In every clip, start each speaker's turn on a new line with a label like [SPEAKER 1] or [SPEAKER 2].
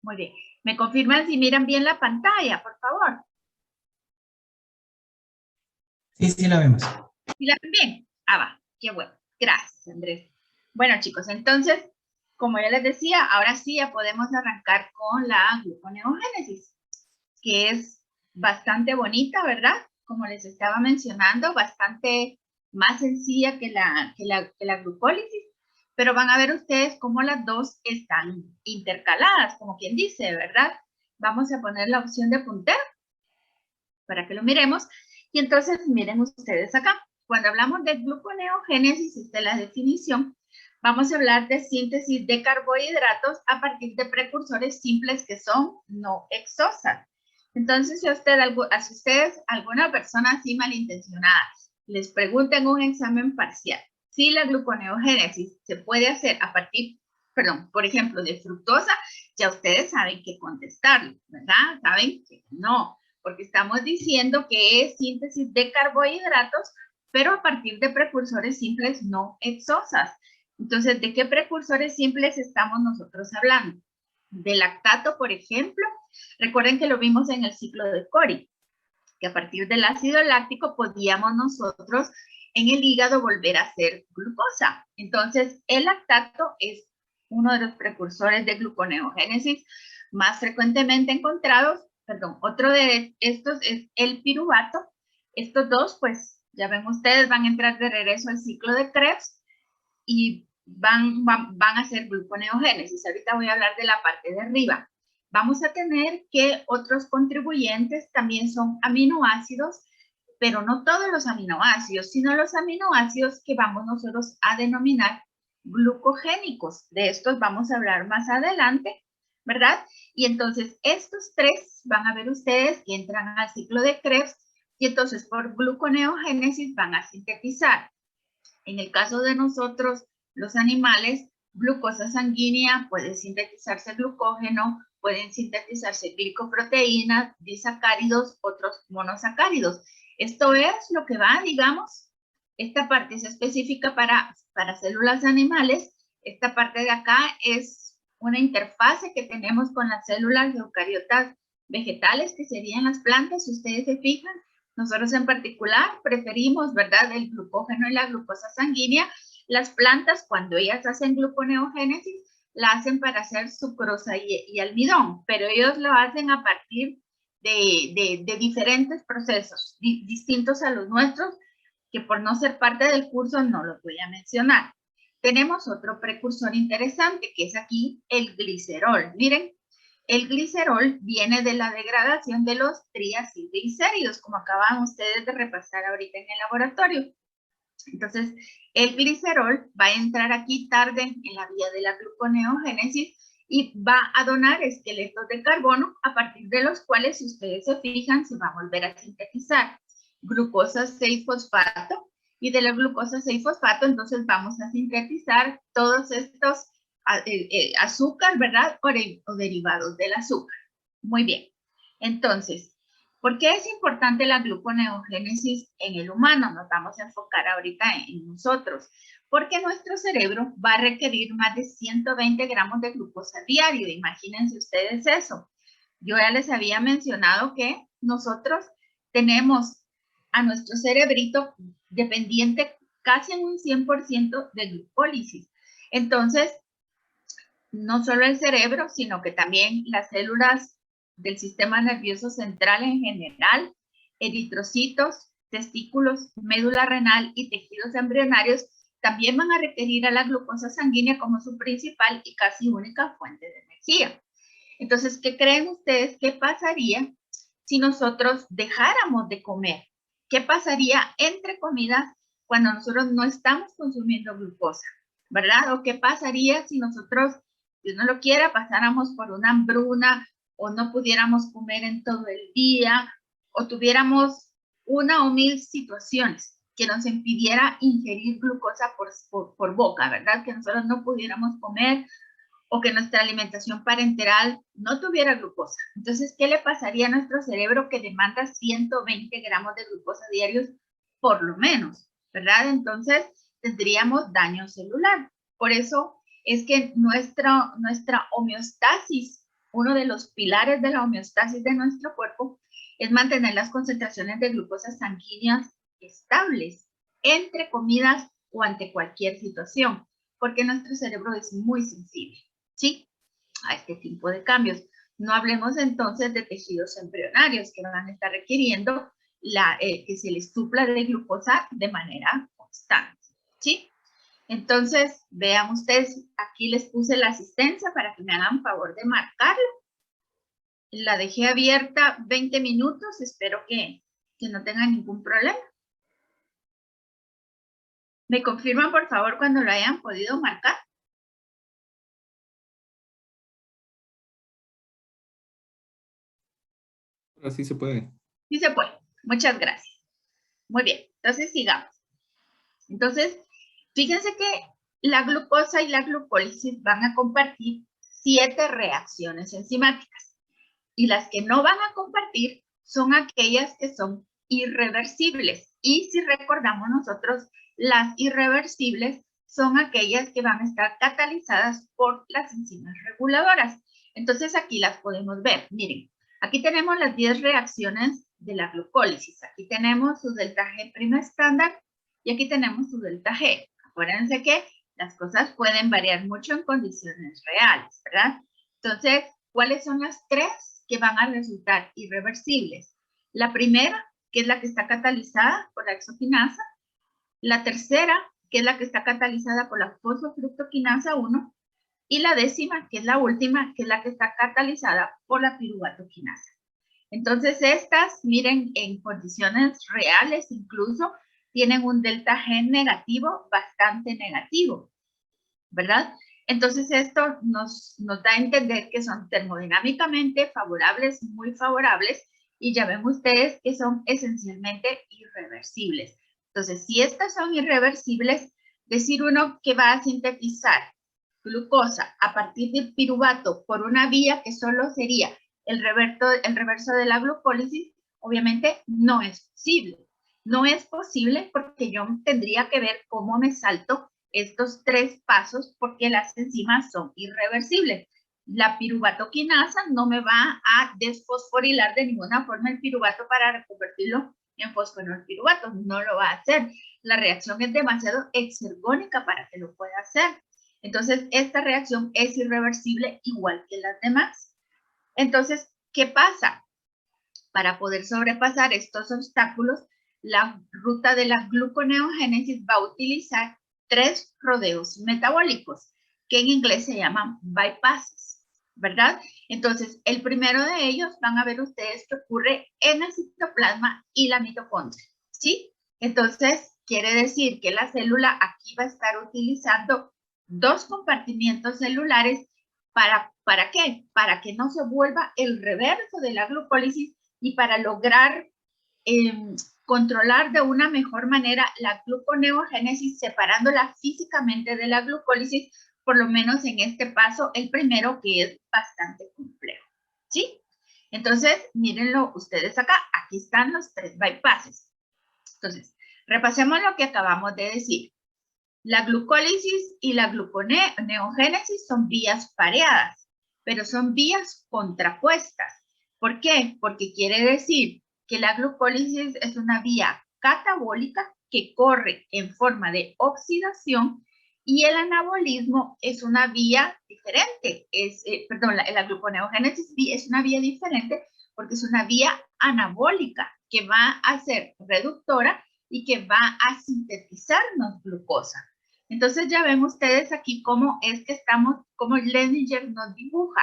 [SPEAKER 1] Muy bien. ¿Me confirman si miran bien la pantalla, por favor?
[SPEAKER 2] Sí, sí, la vemos.
[SPEAKER 1] ¿Sí la ven bien? Ah, va. Qué bueno. Gracias, Andrés. Bueno, chicos, entonces, como ya les decía, ahora sí ya podemos arrancar con la gluconeogénesis, que es bastante bonita, ¿verdad? Como les estaba mencionando, bastante más sencilla que la glucólisis, pero van a ver ustedes cómo las dos están intercaladas, como quien dice, ¿verdad? Vamos a poner la opción de puntero para que lo miremos. Y entonces miren ustedes acá. Cuando hablamos de gluconeogénesis, esta es la definición, vamos a hablar de síntesis de carbohidratos a partir de precursores simples que son no exosas. Entonces, si ustedes, alguna persona así malintencionada, les pregunta en un examen parcial si la gluconeogénesis se puede hacer a partir, perdón, por ejemplo, de fructosa, ya ustedes saben qué contestarlo, ¿verdad? Saben que no, porque estamos diciendo que es síntesis de carbohidratos, pero a partir de precursores simples no exosas. Entonces, ¿de qué precursores simples estamos nosotros hablando? De lactato, por ejemplo. Recuerden que lo vimos en el ciclo de Cori, que a partir del ácido láctico podíamos nosotros en el hígado volver a hacer glucosa. Entonces, el lactato es uno de los precursores de gluconeogénesis más frecuentemente encontrados. Perdón, otro de estos es el piruvato. Estos dos, pues, ya ven ustedes, van a entrar de regreso al ciclo de Krebs y van a hacer gluconeogénesis. Ahorita voy a hablar de la parte de arriba. Vamos a tener que otros contribuyentes también son aminoácidos, pero no todos los aminoácidos, sino los aminoácidos que vamos nosotros a denominar glucogénicos. De estos vamos a hablar más adelante, ¿verdad? Y entonces estos tres van a ver ustedes que entran al ciclo de Krebs y entonces por gluconeogénesis van a sintetizar. En el caso de nosotros, los animales, glucosa sanguínea, puede sintetizarse glucógeno, pueden sintetizarse glicoproteínas, disacáridos, otros monosacáridos. Esto es lo que va, digamos, esta parte es específica para células animales. Esta parte de acá es una interfase que tenemos con las células eucariotas vegetales, que serían las plantas, si ustedes se fijan. Nosotros en particular preferimos, ¿verdad?, el glucógeno y la glucosa sanguínea. Las plantas, cuando ellas hacen gluconeogénesis, la hacen para hacer sucrosa y almidón, pero ellos lo hacen a partir de diferentes procesos distintos a los nuestros, que por no ser parte del curso no los voy a mencionar. Tenemos otro precursor interesante, que es aquí el glicerol. Miren, el glicerol viene de la degradación de los triacilglicéridos, como acaban ustedes de repasar ahorita en el laboratorio. Entonces, el glicerol va a entrar aquí tarde en la vía de la gluconeogénesis y va a donar esqueletos de carbono a partir de los cuales, si ustedes se fijan, se va a volver a sintetizar glucosa 6-fosfato, y de la glucosa 6-fosfato entonces vamos a sintetizar todos estos azúcar, ¿verdad? O derivados del azúcar. Muy bien. Entonces, ¿por qué es importante la gluconeogénesis en el humano? Nos vamos a enfocar ahorita en nosotros. Porque nuestro cerebro va a requerir más de 120 gramos de glucosa diario. Imagínense ustedes eso. Yo ya les había mencionado que nosotros tenemos a nuestro cerebrito dependiente casi en un 100% de glucólisis. Entonces, no solo el cerebro, sino que también las células del sistema nervioso central en general, eritrocitos, testículos, médula renal y tejidos embrionarios también van a requerir a la glucosa sanguínea como su principal y casi única fuente de energía. Entonces, ¿qué creen ustedes que pasaría si nosotros dejáramos de comer? ¿Qué pasaría entre comidas cuando nosotros no estamos consumiendo glucosa? ¿Verdad? ¿O qué pasaría si nosotros, Dios no lo quiera, pasáramos por una hambruna o no pudiéramos comer en todo el día o tuviéramos una o mil situaciones que nos impidiera ingerir glucosa por boca, ¿verdad? Que nosotros no pudiéramos comer o que nuestra alimentación parenteral no tuviera glucosa. Entonces, ¿qué le pasaría a nuestro cerebro que demanda 120 gramos de glucosa diarios por lo menos? ¿Verdad? Entonces, tendríamos daño celular. Por eso es que nuestra homeostasis uno de los pilares de la homeostasis de nuestro cuerpo es mantener las concentraciones de glucosa sanguíneas estables entre comidas o ante cualquier situación, porque nuestro cerebro es muy sensible, ¿sí? A este tipo de cambios. No hablemos entonces de tejidos embrionarios que van a estar requiriendo que se les supla de glucosa de manera constante, ¿sí? Entonces, vean ustedes, aquí les puse la asistencia para que me hagan favor de marcarlo. La dejé abierta 20 minutos, espero que no tengan ningún problema. ¿Me confirman, por favor, cuando lo hayan podido marcar?
[SPEAKER 3] Así se puede.
[SPEAKER 1] Sí se puede. Muchas gracias. Muy bien, entonces sigamos. Entonces, fíjense que la glucosa y la glucólisis van a compartir 7 reacciones enzimáticas. Y las que no van a compartir son aquellas que son irreversibles. Y si recordamos nosotros, las irreversibles son aquellas que van a estar catalizadas por las enzimas reguladoras. Entonces aquí las podemos ver. Miren, aquí tenemos las 10 reacciones de la glucólisis. Aquí tenemos su delta G' estándar y aquí tenemos su delta G. Acuérdense que las cosas pueden variar mucho en condiciones reales, ¿verdad? Entonces, ¿cuáles son las 3 que van a resultar irreversibles? La primera, que es la que está catalizada por la exoquinasa. La tercera, que es la que está catalizada por la fosfofructoquinasa 1. Y la décima, que es la última, que es la que está catalizada por la piruvatoquinasa. Entonces, estas, miren, en condiciones reales incluso, tienen un delta G negativo, bastante negativo, ¿verdad? Entonces, esto nos da a entender que son termodinámicamente favorables, muy favorables, y ya ven ustedes que son esencialmente irreversibles. Entonces, si estas son irreversibles, decir uno que va a sintetizar glucosa a partir del piruvato por una vía que solo sería el reverso de la glucólisis, obviamente no es posible. No es posible porque yo tendría que ver cómo me salto estos 3 pasos porque las enzimas son irreversibles. La piruvatoquinasa no me va a desfosforilar de ninguna forma el piruvato para reconvertirlo en fosfonilpiruvato. No lo va a hacer. La reacción es demasiado exergónica para que lo pueda hacer. Entonces, esta reacción es irreversible igual que las demás. Entonces, ¿qué pasa? Para poder sobrepasar estos obstáculos, la ruta de la gluconeogénesis va a utilizar 3 rodeos metabólicos, que en inglés se llaman bypasses, ¿verdad? Entonces, el primero de ellos van a ver ustedes que ocurre en el citoplasma y la mitocondria, ¿sí? Entonces, quiere decir que la célula aquí va a estar utilizando 2 compartimientos celulares. ¿Para qué? Para que no se vuelva el reverso de la glucólisis y para lograr controlar de una mejor manera la gluconeogénesis, separándola físicamente de la glucólisis, por lo menos en este paso, el primero, que es bastante complejo, ¿sí? Entonces, mírenlo ustedes acá, aquí están los 3 bypasses. Entonces, repasemos lo que acabamos de decir. La glucólisis y la gluconeogénesis son vías pareadas, pero son vías contrapuestas. ¿Por qué? Porque quiere decir que la glucólisis es una vía catabólica que corre en forma de oxidación y el anabolismo es una vía diferente. La gluconeogénesis es una vía diferente porque es una vía anabólica que va a ser reductora y que va a sintetizarnos glucosa. Entonces ya ven ustedes aquí cómo es que cómo Lehninger nos dibuja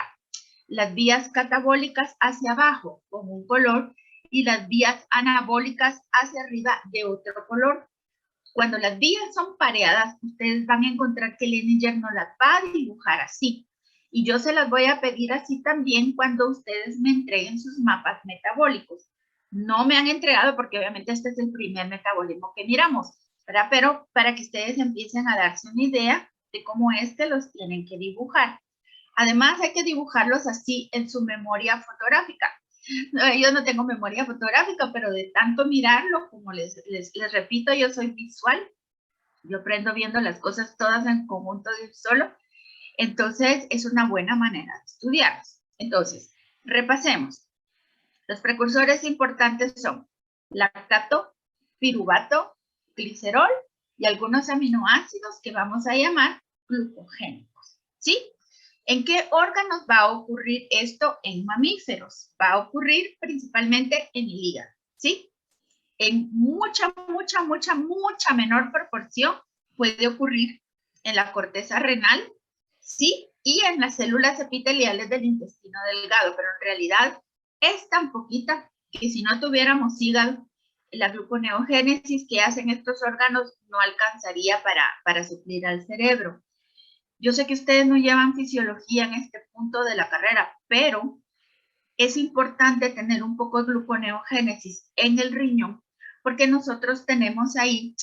[SPEAKER 1] las vías catabólicas hacia abajo con un color y las vías anabólicas hacia arriba de otro color. Cuando las vías son pareadas, ustedes van a encontrar que Lehninger no las va a dibujar así. Y yo se las voy a pedir así también cuando ustedes me entreguen sus mapas metabólicos. No me han entregado porque obviamente este es el primer metabolismo que miramos, ¿verdad? Pero para que ustedes empiecen a darse una idea de cómo es que los tienen que dibujar. Además, hay que dibujarlos así en su memoria fotográfica. Yo no tengo memoria fotográfica, pero de tanto mirarlo, como les repito, yo soy visual. Yo aprendo viendo las cosas todas en conjunto de un solo. Entonces, es una buena manera de estudiarlos. Entonces, repasemos. Los precursores importantes son lactato, piruvato, glicerol y algunos aminoácidos que vamos a llamar glucogénicos, ¿sí? ¿En qué órganos va a ocurrir esto en mamíferos? Va a ocurrir principalmente en el hígado, ¿sí? En mucha menor proporción puede ocurrir en la corteza renal, ¿sí? Y en las células epiteliales del intestino delgado, pero en realidad es tan poquita que si no tuviéramos hígado, la gluconeogénesis que hacen estos órganos no alcanzaría para suplir al cerebro. Yo sé que ustedes no llevan fisiología en este punto de la carrera, pero es importante tener un poco de gluconeogénesis en el riñón, porque nosotros tenemos ahí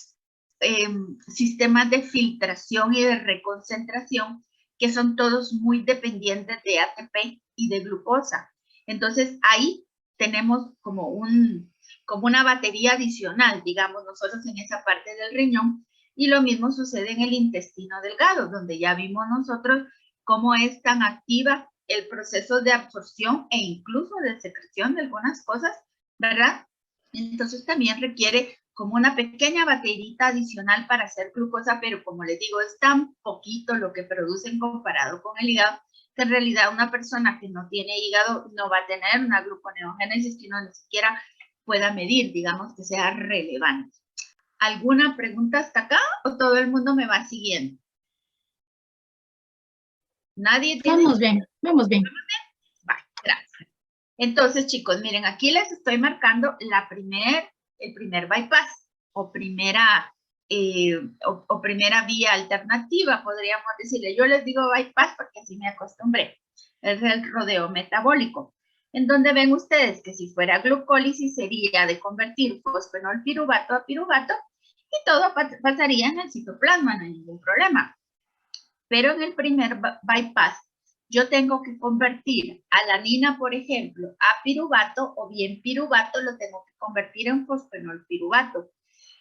[SPEAKER 1] sistemas de filtración y de reconcentración que son todos muy dependientes de ATP y de glucosa. Entonces, ahí tenemos como una batería adicional, digamos, nosotros en esa parte del riñón, y lo mismo sucede en el intestino delgado, donde ya vimos nosotros cómo es tan activa el proceso de absorción e incluso de secreción de algunas cosas, ¿verdad? Entonces también requiere como una pequeña baterita adicional para hacer glucosa, pero como les digo, es tan poquito lo que producen comparado con el hígado, que en realidad una persona que no tiene hígado no va a tener una gluconeogénesis que no ni siquiera pueda medir, digamos, que sea relevante. ¿Alguna pregunta hasta acá o todo el mundo me va siguiendo? ¿Nadie tiene?
[SPEAKER 3] Vamos bien, vamos bien.
[SPEAKER 1] Va, gracias. Entonces, chicos, miren, aquí les estoy marcando el primer bypass o primera vía alternativa, podríamos decirle. Yo les digo bypass porque así me acostumbré. Es el rodeo metabólico, en donde ven ustedes que si fuera glucólisis sería de convertir fosfenol piruvato a piruvato y todo pasaría en el citoplasma, no hay ningún problema. Pero en el primer bypass yo tengo que convertir alanina, por ejemplo, a piruvato, o bien piruvato lo tengo que convertir en fosfenol piruvato.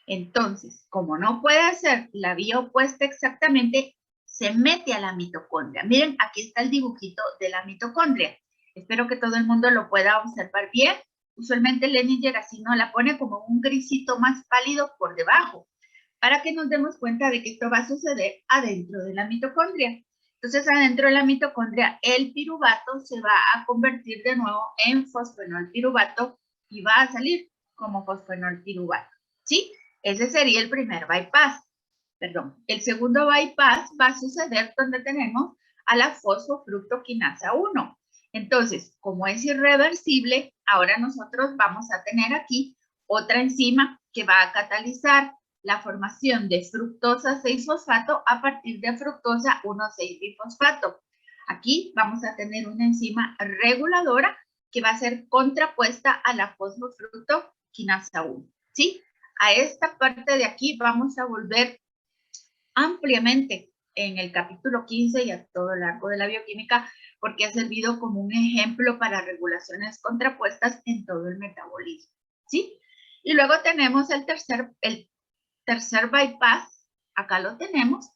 [SPEAKER 1] Entonces, como no puede hacer la vía opuesta exactamente, se mete a la mitocondria. Miren, aquí está el dibujito de la mitocondria. Espero que todo el mundo lo pueda observar bien. Usualmente Leninger así no la pone como un grisito más pálido por debajo, para que nos demos cuenta de que esto va a suceder adentro de la mitocondria. Entonces, adentro de la mitocondria, el piruvato se va a convertir de nuevo en fosfenol piruvato y va a salir como fosfenol piruvato, ¿sí? Ese sería el primer bypass. Perdón. El segundo bypass va a suceder donde tenemos a la fosfofructoquinasa 1. Entonces, como es irreversible, ahora nosotros vamos a tener aquí otra enzima que va a catalizar la formación de fructosa 6-fosfato a partir de fructosa 1,6-bifosfato. Aquí vamos a tener una enzima reguladora que va a ser contrapuesta a la fosfofructoquinasa 1, ¿sí? A esta parte de aquí vamos a volver ampliamente en el capítulo 15 y a todo lo largo de la bioquímica, porque ha servido como un ejemplo para regulaciones contrapuestas en todo el metabolismo, ¿sí? Y luego tenemos el tercer bypass, acá lo tenemos,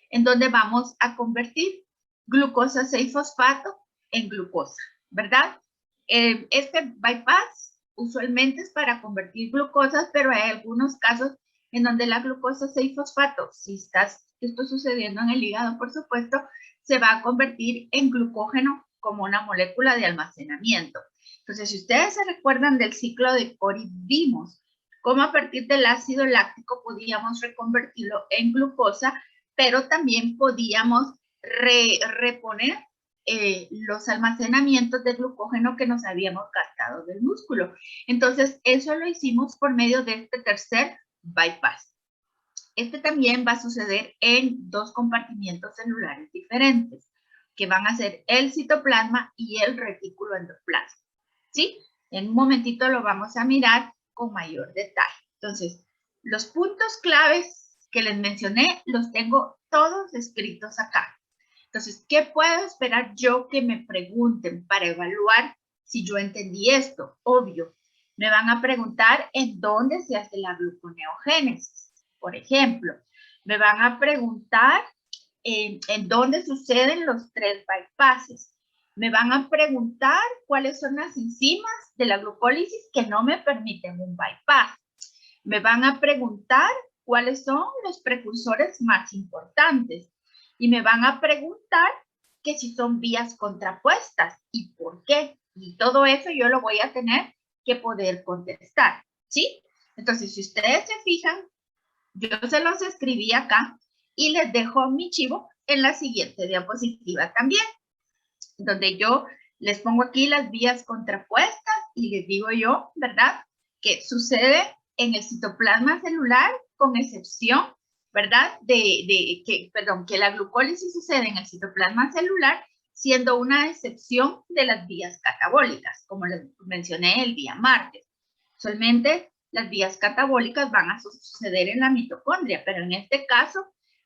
[SPEAKER 1] en donde vamos a convertir glucosa 6-fosfato en glucosa, ¿verdad? Este bypass usualmente es para convertir glucosas, pero hay algunos casos en donde la glucosa 6-fosfato, si está esto sucediendo en el hígado, por supuesto, se va a convertir en glucógeno como una molécula de almacenamiento. Entonces, si ustedes se recuerdan del ciclo de Cori, vimos cómo a partir del ácido láctico podíamos reconvertirlo en glucosa, pero también podíamos reponer los almacenamientos de glucógeno que nos habíamos gastado del músculo. Entonces, eso lo hicimos por medio de este tercer bypass. Este también va a suceder en dos compartimientos celulares diferentes, que van a ser el citoplasma y el retículo endoplasma, ¿sí? En un momentito lo vamos a mirar con mayor detalle. Entonces, los puntos claves que les mencioné los tengo todos escritos acá. Entonces, ¿qué puedo esperar yo que me pregunten para evaluar si yo entendí esto? Obvio, me van a preguntar en dónde se hace la gluconeogénesis. Por ejemplo, me van a preguntar en dónde suceden los 3 bypasses. Me van a preguntar cuáles son las enzimas de la glucólisis que no me permiten un bypass. Me van a preguntar cuáles son los precursores más importantes. Y me van a preguntar que si son vías contrapuestas y por qué. Y todo eso yo lo voy a tener que poder contestar, ¿sí? Entonces, si ustedes se fijan, yo se los escribí acá y les dejo mi chivo en la siguiente diapositiva también, donde yo les pongo aquí las vías contrapuestas y les digo yo, ¿verdad?, que sucede en el citoplasma celular con excepción, ¿verdad?, que la glucólisis sucede en el citoplasma celular siendo una excepción de las vías catabólicas, como les mencioné el día martes. Solamente las vías catabólicas van a suceder en la mitocondria, pero en este caso,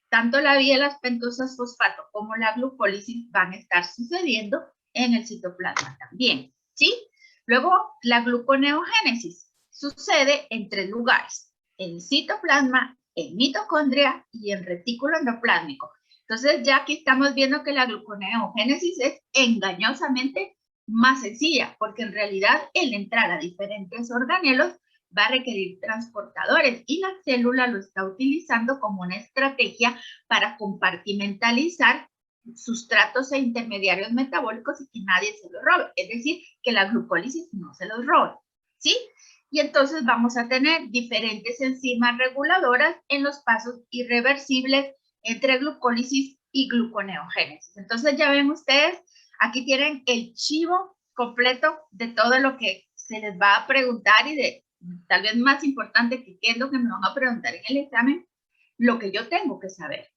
[SPEAKER 1] tanto la vía de las pentosas fosfato como la glucólisis van a estar sucediendo en el citoplasma también, ¿sí? Luego, la gluconeogénesis sucede en 3 lugares: en citoplasma, en mitocondria y en retículo endoplásmico. Entonces, ya aquí estamos viendo que la gluconeogénesis es engañosamente más sencilla, porque en realidad el entrar a diferentes organelos va a requerir transportadores y la célula lo está utilizando como una estrategia para compartimentalizar sustratos e intermediarios metabólicos y que nadie se los robe, es decir, que la glucólisis no se los robe, ¿sí? Y entonces vamos a tener diferentes enzimas reguladoras en los pasos irreversibles entre glucólisis y gluconeogénesis. Entonces ya ven ustedes, aquí tienen el chivo completo de todo lo que se les va a preguntar y de tal vez más importante que qué es lo que me van a preguntar en el examen, lo que yo tengo que saber,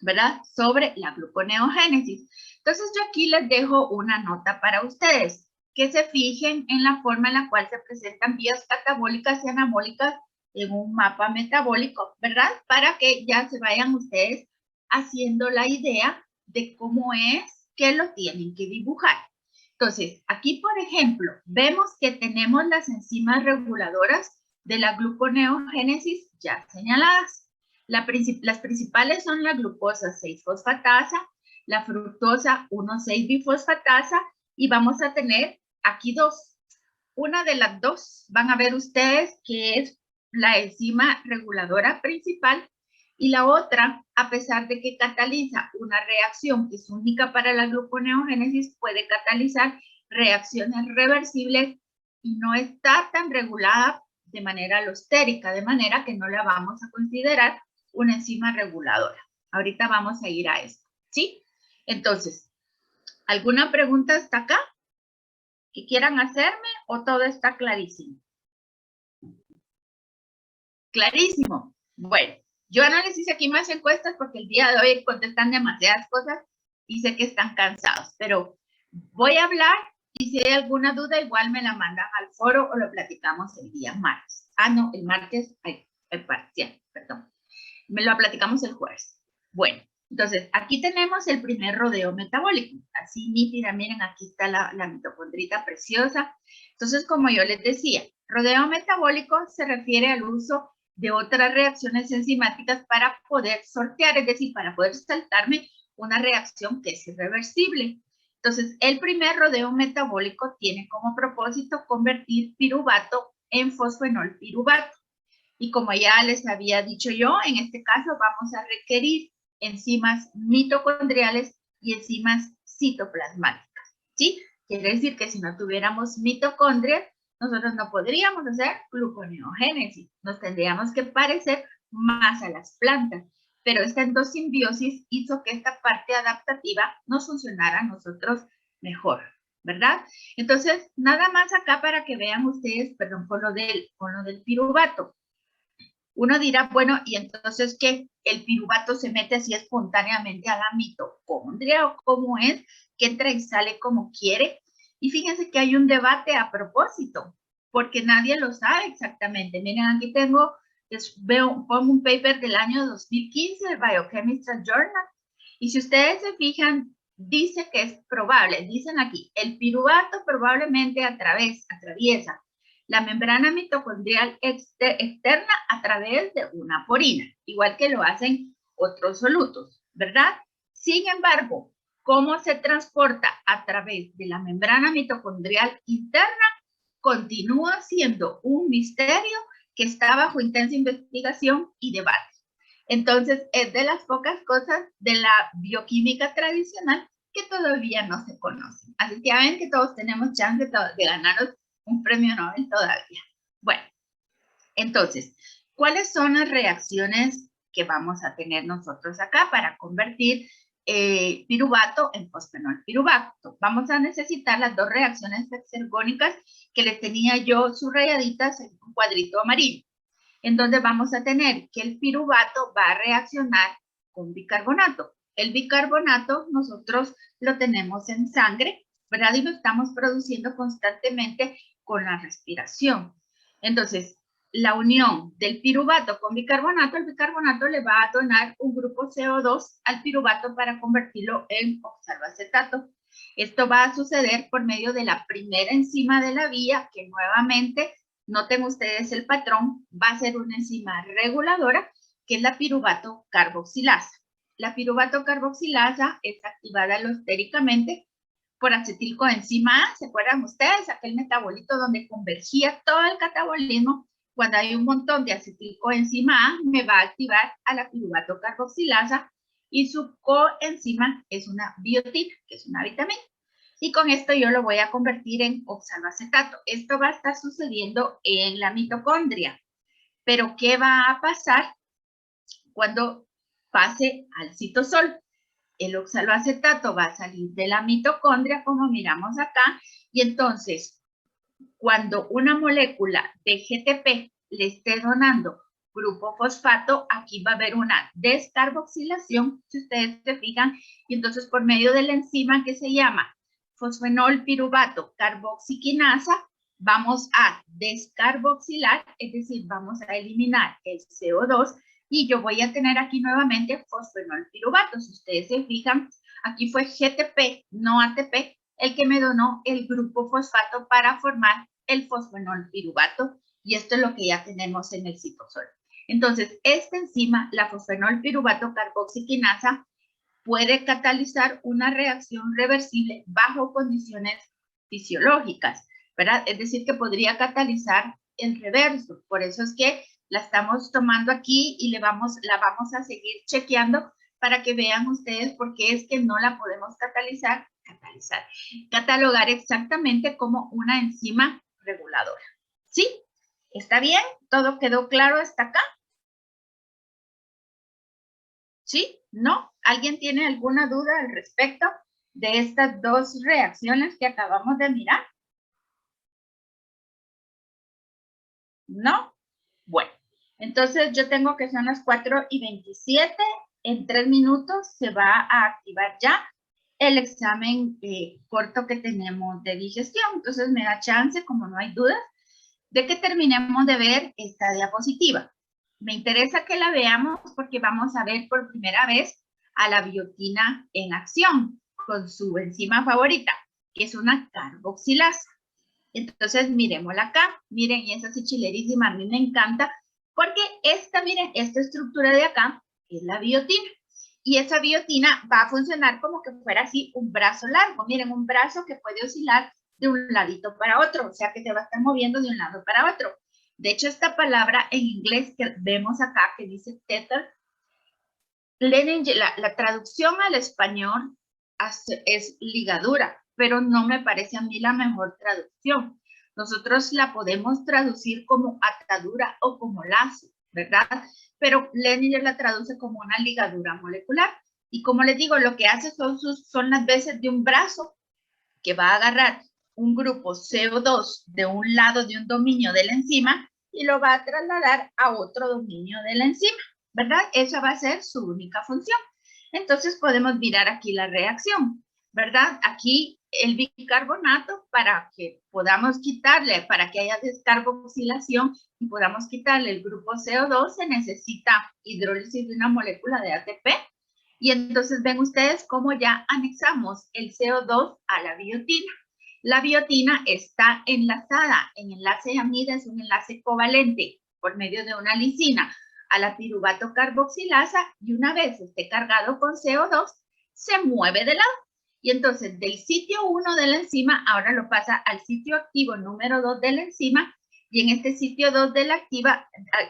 [SPEAKER 1] ¿verdad?, sobre la gluconeogénesis. Entonces yo aquí les dejo una nota para ustedes, que se fijen en la forma en la cual se presentan vías catabólicas y anabólicas en un mapa metabólico, ¿verdad?, para que ya se vayan ustedes haciendo la idea de cómo es que lo tienen que dibujar. Entonces, aquí, por ejemplo, vemos que tenemos las enzimas reguladoras de la gluconeogénesis ya señaladas. Las principales son la glucosa 6-fosfatasa, la fructosa 1,6-bifosfatasa, y vamos a tener aquí dos. Una de las dos van a ver ustedes que es la enzima reguladora principal, y la otra, a pesar de que cataliza una reacción que es única para la gluconeogénesis, puede catalizar reacciones reversibles y no está tan regulada de manera alostérica, de manera que no la vamos a considerar una enzima reguladora. Ahorita vamos a ir a esto, ¿sí? Entonces, ¿alguna pregunta hasta acá que quieran hacerme o todo está clarísimo? Clarísimo. Bueno, yo no les hice aquí más encuestas porque el día de hoy contestan demasiadas cosas y sé que están cansados, pero voy a hablar y si hay alguna duda igual me la mandan al foro o lo platicamos el día martes. Ah, no, el martes, el parcial, perdón. Me lo platicamos el jueves. Bueno, entonces aquí tenemos el primer rodeo metabólico. Así nítida, miren, aquí está la mitocondrita preciosa. Entonces, como yo les decía, rodeo metabólico se refiere al uso de otras reacciones enzimáticas para poder sortear, es decir, para poder saltarme una reacción que es irreversible. Entonces, el primer rodeo metabólico tiene como propósito convertir piruvato en fosfenol piruvato. Y como ya les había dicho yo, en este caso vamos a requerir enzimas mitocondriales y enzimas citoplasmáticas, ¿sí? Quiere decir que si no tuviéramos mitocondrias, nosotros no podríamos hacer gluconeogénesis. Nos tendríamos que parecer más a las plantas. Pero esta endosimbiosis hizo que esta parte adaptativa nos funcionara a nosotros mejor, ¿verdad? Entonces, nada más acá para que vean ustedes, perdón, con lo del piruvato. Uno dirá, bueno, ¿y entonces qué? ¿El piruvato se mete así espontáneamente a la mitocondria o cómo es? ¿Que entra y sale como quiere? Y fíjense que hay un debate a propósito, porque nadie lo sabe exactamente. Miren, aquí tengo, pongo un paper del año 2015 del Biochemical Journal, y si ustedes se fijan, dice que es probable, dicen aquí, el piruvato probablemente atraviesa la membrana mitocondrial externa a través de una porina, igual que lo hacen otros solutos, ¿verdad? Sin embargo, cómo se transporta a través de la membrana mitocondrial interna continúa siendo un misterio que está bajo intensa investigación y debate. Entonces, es de las pocas cosas de la bioquímica tradicional que todavía no se conocen. Así que ya ven que todos tenemos chance de ganarnos un premio Nobel todavía. Bueno, entonces, ¿cuáles son las reacciones que vamos a tener nosotros acá para convertir piruvato en fosfenolpiruvato? Vamos a necesitar las dos reacciones hexergónicas que les tenía yo subrayaditas en un cuadrito amarillo, en donde vamos a tener que el piruvato va a reaccionar con bicarbonato. El bicarbonato nosotros lo tenemos en sangre, ¿verdad? Y lo estamos produciendo constantemente con la respiración. Entonces, la unión del piruvato con bicarbonato, el bicarbonato le va a donar un grupo CO2 al piruvato para convertirlo en oxaloacetato. Esto va a suceder por medio de la primera enzima de la vía, que nuevamente, noten ustedes el patrón, va a ser una enzima reguladora, que es la piruvato carboxilasa. La piruvato carboxilasa es activada alostéricamente por acetilcoenzima A. ¿Se acuerdan ustedes? Aquel metabolito donde convergía todo el catabolismo. Cuando hay un montón de acetilcoenzima A, me va a activar a la piruvato carboxilasa y su coenzima es una biotina, que es una vitamina. Y con esto yo lo voy a convertir en oxaloacetato. Esto va a estar sucediendo en la mitocondria. Pero ¿qué va a pasar cuando pase al citosol? El oxaloacetato va a salir de la mitocondria, como miramos acá, y entonces, cuando una molécula de GTP le esté donando grupo fosfato, aquí va a haber una descarboxilación, si ustedes se fijan, y entonces por medio de la enzima que se llama fosfenolpiruvato carboxiquinasa, vamos a descarboxilar, es decir, vamos a eliminar el CO2, y yo voy a tener aquí nuevamente fosfenolpiruvato. Si ustedes se fijan, aquí fue GTP, no ATP, el que me donó el grupo fosfato para formar el fosfenolpiruvato, y esto es lo que ya tenemos en el citosol. Entonces, esta enzima, la fosfenolpiruvato carboxiquinasa, puede catalizar una reacción reversible bajo condiciones fisiológicas, ¿verdad? Es decir, que podría catalizar el reverso. Por eso es que la estamos tomando aquí y la vamos a seguir chequeando para que vean ustedes por qué es que no la podemos catalogar exactamente como una enzima reguladora. ¿Sí? ¿Está bien? ¿Todo quedó claro hasta acá? ¿Sí? ¿No? ¿Alguien tiene alguna duda al respecto de estas dos reacciones que acabamos de mirar? ¿No? Bueno, entonces yo tengo que son las 4:27. En 3 minutos se va a activar ya el examen corto que tenemos de digestión. Entonces me da chance, como no hay dudas, de que terminemos de ver esta diapositiva. Me interesa que la veamos porque vamos a ver por primera vez a la biotina en acción con su enzima favorita, que es una carboxilasa. Entonces, miremosla acá. Miren, y esa sí chilerísima, a mí me encanta, porque miren, esta estructura de acá es la biotina. Y esa biotina va a funcionar como que fuera así un brazo largo. Miren, un brazo que puede oscilar de un ladito para otro, o sea que se va a estar moviendo de un lado para otro. De hecho, esta palabra en inglés que vemos acá, que dice tether, la traducción al español es ligadura, pero no me parece a mí la mejor traducción. Nosotros la podemos traducir como atadura o como lazo, ¿verdad? Pero Leninger la traduce como una ligadura molecular. Y como les digo, lo que hace son las veces de un brazo que va a agarrar un grupo CO2 de un lado de un dominio de la enzima y lo va a trasladar a otro dominio de la enzima, ¿verdad? Esa va a ser su única función. Entonces podemos mirar aquí la reacción, ¿verdad? Aquí el bicarbonato, para que podamos quitarle, para que haya descarboxilación y podamos quitarle el grupo CO2, se necesita hidrólisis de una molécula de ATP. Y entonces ven ustedes cómo ya anexamos el CO2 a la biotina. La biotina está enlazada en enlace de amida, es un enlace covalente por medio de una lisina a la piruvato carboxilasa, y una vez esté cargado con CO2, se mueve de lado. Y entonces del sitio 1 de la enzima ahora lo pasa al sitio activo número 2 de la enzima. Y en este sitio 2 de la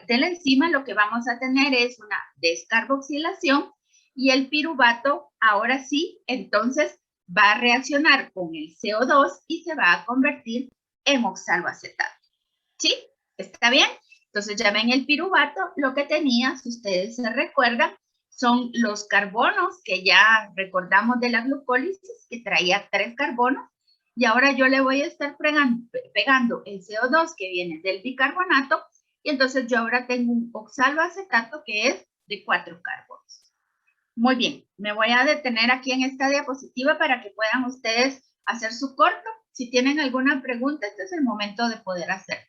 [SPEAKER 1] enzima lo que vamos a tener es una descarboxilación y el piruvato ahora sí, entonces va a reaccionar con el CO2 y se va a convertir en oxaloacetato. ¿Sí? ¿Está bien? Entonces ya ven el piruvato, lo que tenía, si ustedes se recuerdan, son los carbonos que ya recordamos de la glucólisis, que traía 3 carbonos, y ahora yo le voy a estar pegando el CO2 que viene del bicarbonato, y entonces yo ahora tengo un oxaloacetato que es de 4 carbonos. Muy bien, me voy a detener aquí en esta diapositiva para que puedan ustedes hacer su corto. Si tienen alguna pregunta, este es el momento de poder hacerlo.